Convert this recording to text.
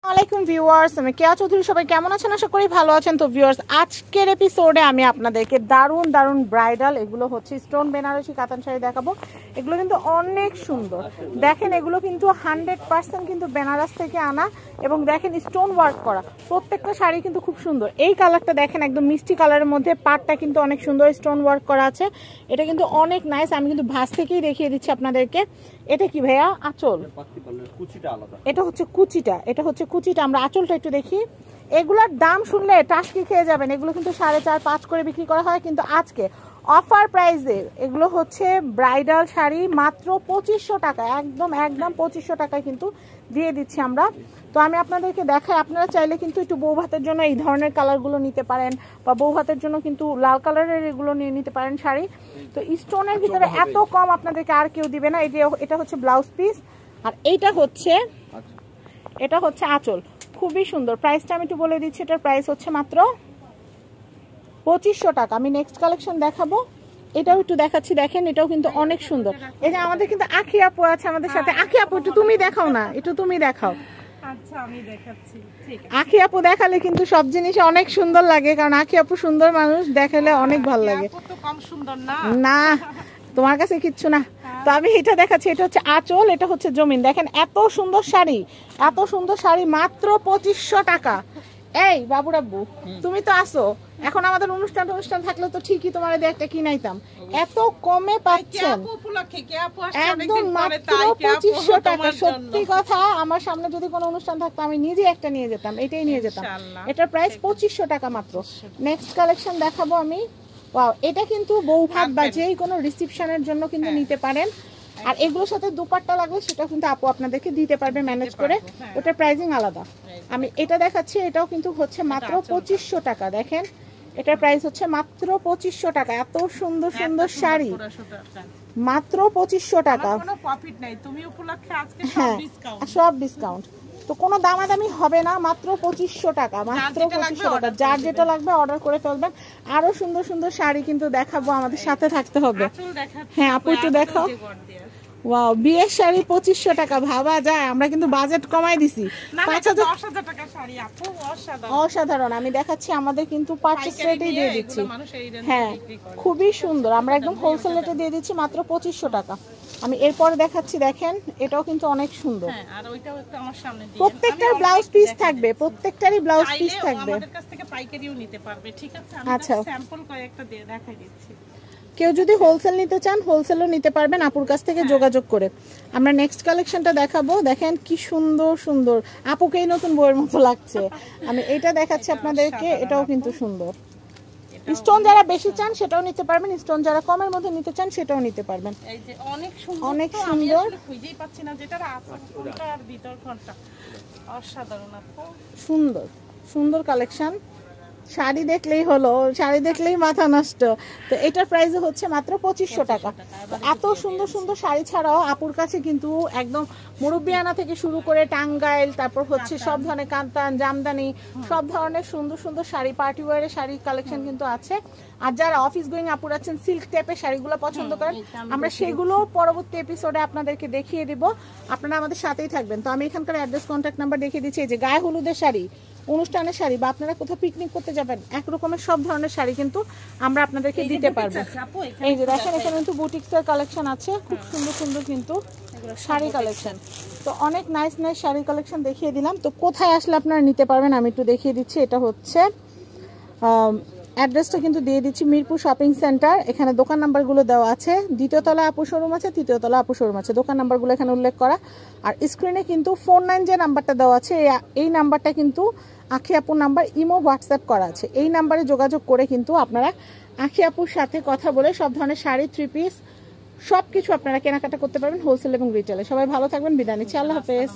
আসসালামাইকুম ভিউয়ার্স, আমি কেয়া চৌধুরী। সবাই কেমন আছেন? আশা করি ভালো আছেন। তো ভিউয়ার্স, আজকের এপিসোডে আমি আপনাদেরকে দারুণ দারুণ ব্রাইডাল, এগুলো হচ্ছে স্টোন বেনারসি কাতান শাড়ি দেখাবো। এগুলো কিন্তু অনেক সুন্দর। দেখেন, এগুলো কিন্তু 100% কিন্তু বেনারস থেকে আনা এবং দেখেন স্টোন ওয়ার্ক করা। প্রত্যেকটা শাড়ি কিন্তু খুব সুন্দর। এই কালারটা দেখেন, একদম মিষ্টি কালারের মধ্যে পাটটা কিন্তু অনেক সুন্দর স্টোন ওয়ার্ক করা আছে। এটা কিন্তু অনেক নাইস। আমি কিন্তু ভাঁজ থেকেই দেখিয়ে দিচ্ছি আপনাদেরকে। এটা কি ভাইয়া? আঁচল। এটা হচ্ছে কুচিটা, এটা হচ্ছে কুচিটা। আমরা আঁচলটা একটু দেখি। এগুলোর দাম শুনলে টাসকি খেয়ে যাবেন। এগুলো কিন্তু 4.5-5 করে বিক্রি করা হয়, কিন্তু আজকে অফার প্রাইসে এগুলো হচ্ছে ব্রাইডাল শাড়ি মাত্র 2500 টাকা। একদম 2500 টাকায় কিন্তু দিয়ে দিচ্ছি আমরা। তো আমি আপনাদেরকে দেখাই, আপনারা চাইলে কিন্তু একটু বউ ভাতের জন্য এই ধরনের কালারগুলো নিতে পারেন, বা বউ ভাতের জন্য কিন্তু লাল কালারের এগুলো নিয়ে নিতে পারেন শাড়ি। তো স্টোনের ভিতরে এত কম আপনাদেরকে আর কেউ দিবে না। এটা হচ্ছে ব্লাউজ পিস, আর এটা হচ্ছে আঁচল। খুবই সুন্দর। প্রাইসটা আমি একটু বলে দিচ্ছি। এটার প্রাইস হচ্ছে মাত্র 2500 টাকা। আমি নেক্সট কালেকশন দেখাবো, এটাও একটু দেখাচ্ছি। দেখেন, এটাও কিন্তু অনেক সুন্দর। এই যে আমাদের কিন্তু আখি আপু আছে আমাদের সাথে। আখি আপু, একটু তুমি দেখাও না, একটু তুমি দেখাও। আচ্ছা, আমি দেখাচ্ছি। ঠিক আছে, আখি আপু দেখালে কিন্তু সব জিনিস অনেক সুন্দর লাগে, কারণ আখি আপু সুন্দর মানুষ, দেখালে অনেক ভালো লাগে। আপু তো কম সুন্দর না। না, তোমার কাছে কিচ্ছু না। তো আমি এটা দেখাচ্ছি। এটা হচ্ছে আঁচল, এটা হচ্ছে জমিন। দেখেন এত সুন্দর শাড়ি, এত সুন্দর শাড়ি মাত্র 2500 টাকা। এই বাবু রাব্বু, তুমি তো আসো। এখন আমাদের অনুষ্ঠান থাকলে তো ঠিকই তোমার দিয়ে একটা কিনাইতাম। এত কমে পাচ্ছেন, একদম মাত্র 2500 টাকা। সত্যি কথা, আমার সামনে যদি কোনো অনুষ্ঠান থাকতো আমি নিজে একটা নিয়ে যেতাম, এটাই নিয়ে যেতাম। এটার প্রাইস 2500 টাকা মাত্র। নেক্সট কালেকশন দেখাবো আমি। ওয়াও, এটা কিন্তু বউ ভাত বা যেই কোনো রিসেপশনের জন্য কিন্তু নিতে পারেন। আর এগুলোর সাথে দুপাট্টা লাগলে সেটা কিন্তু আপু আপনাদেরকে দিতে পারবে ম্যানেজ করে। ওটার প্রাইসিং আলাদা। আমি এটা দেখাচ্ছি, এটাও কিন্তু হচ্ছে মাত্র 2500 টাকা। দেখেন, এটার প্রাইস হচ্ছে মাত্র 2500 টাকা। এত সুন্দর সুন্দর শাড়ি মাত্র 2500 টাকা। হ্যাঁ, সব ডিসকাউন্ট। তো কোনো দামাদামি হবে না, মাত্র 2500 টাকা। মাত্র 2500 টাকা। যার যেটা লাগবে অর্ডার করে ফেলবেন। আরো সুন্দর সুন্দর শাড়ি কিন্তু দেখাবো, আমাদের সাথে থাকতে হবে। হ্যাঁ আপু, একটু দেখাও। ওয়াও, বিয়ের শাড়ি 2500 টাকা। ভাবা যায়, আমরা কিন্তু বাজেট কমাই দিছি। 5000 টাকা শাড়ি আপু, অসাধারণ। আমি দেখাচ্ছি, আমাদের কিন্তু পার্চেস রেটেই দিয়ে দিচ্ছি। হ্যাঁ, খুবই সুন্দর। আমরা একদম হোলসেল রেটে দিয়ে দিচ্ছি মাত্র 2500 টাকা। আমি এরপরে দেখাচ্ছি। দেখেন, এটাও কিন্তু অনেক সুন্দর। আর ওইটাও একটু আমার সামনে দিয়ে। প্রত্যেকটার ব্লাউজ পিস থাকবে, প্রত্যেকটারই ব্লাউজ পিস থাকবে। আমাদের কাছ থেকে পাইকারিও নিতে পারবে। ঠিক আছে, আমি স্যাম্পল কয়েকটা দিয়ে দেখাই দিচ্ছি। কেউ যদি হোলসেল নিতে চান, হোলসেলও নিতে পারবেন আপুর কাছ থেকে যোগাযোগ করে। আমরা নেক্সট কালেকশনটা দেখাবো। দেখেন কি সুন্দর সুন্দর, আপুকেই নতুন বইয়ের মতো লাগছে। আমি এটা দেখাচ্ছি আপনাদেরকে। এটাও কিন্তু সুন্দর। স্টোন যারা বেশি চান সেটাও নিতে পারবেন, স্টোন যারা কমের মধ্যে নিতে চান সেটাও নিতে পারবেন। এই যে অনেক সুন্দর, অনেক আমি সুন্দর। আসলে খুঁজেই পাচ্ছি না যেটার আঁচল কোনটা আর ভিতর কোনটা। অসাধারণ আপু, সুন্দর সুন্দর কালেকশন। শাড়ি দেখলেই হলো, শাড়ি দেখলেই মাথা নষ্ট। তো এটার প্রাইস হচ্ছে মাত্র 2500 টাকা। এত সুন্দর সুন্দর শাড়ি ছাড়াও আপুর কাছে কিন্তু একদম মুরব্বিয়ানা থেকে শুরু করে টাঙ্গাইল, তারপর হচ্ছে সব ধরনের কাতান, জামদানি, সব ধরনের সুন্দর সুন্দর শাড়ি, পার্টি ওয়ারের শাড়ি কালেকশন কিন্তু আছে। আর যারা অফিস গোয়িং আপুর আছেন, সিল্ক টাইপের শাড়িগুলো পছন্দ করেন, আমরা সেগুলো পরবর্তী এপিসোডে আপনাদেরকে দেখিয়ে দিব। আপনারা আমাদের সাথেই থাকবেন। তো আমি এখানকার অ্যাড্রেস, কন্ট্যাক্ট নাম্বার দেখিয়ে দিচ্ছি। এই যে গায়ে হলুদের শাড়ি, অনুষ্ঠানের শাড়ি, বা আপনারা কোথাও পিকনিক করতে যাবেন, এক রকমের সব ধরনের শাড়ি কিন্তু আমরা আপনাদেরকে দিতে পারবো। এই যে দেখেন, এখানে কিন্তু বুটিক্সের কালেকশন আছে, খুব সুন্দর সুন্দর কিন্তু শাড়ি কালেকশন। তো অনেক নাইস নাইস শাড়ি কালেকশন দেখিয়ে দিলাম। তো কোথায় আসলে আপনারা নিতে পারবেন আমি একটু দেখিয়ে দিচ্ছি। এটা হচ্ছে অ্যাড্রেসটা কিন্তু দিয়ে দিচ্ছি, মিরপুর শপিং সেন্টার। এখানে দোকান নাম্বারগুলো দেওয়া আছে। দ্বিতীয় তলা আপু শোরুম আছে, তৃতীয় তলা আপু শোরুম আছে। দোকান নাম্বারগুলো এখানে উল্লেখ করা। আর স্ক্রিনে কিন্তু 49 যে নাম্বারটা দেওয়া আছে, এই নাম্বারটা কিন্তু আখি আপুর নাম্বার, ইমো হোয়াটসঅ্যাপ করা আছে। এই নাম্বারে যোগাযোগ করে কিন্তু আপনারা আখি আপুর সাথে কথা বলে সব ধরনের শাড়ি, 3 পিস সব কিছু আপনারা কেনাকাটা করতে পারবেন হোলসেল এবং রিটেলে। সবাই ভালো থাকবেন, বিদায় নিচ্ছি। আল্লাহ হাফেজ।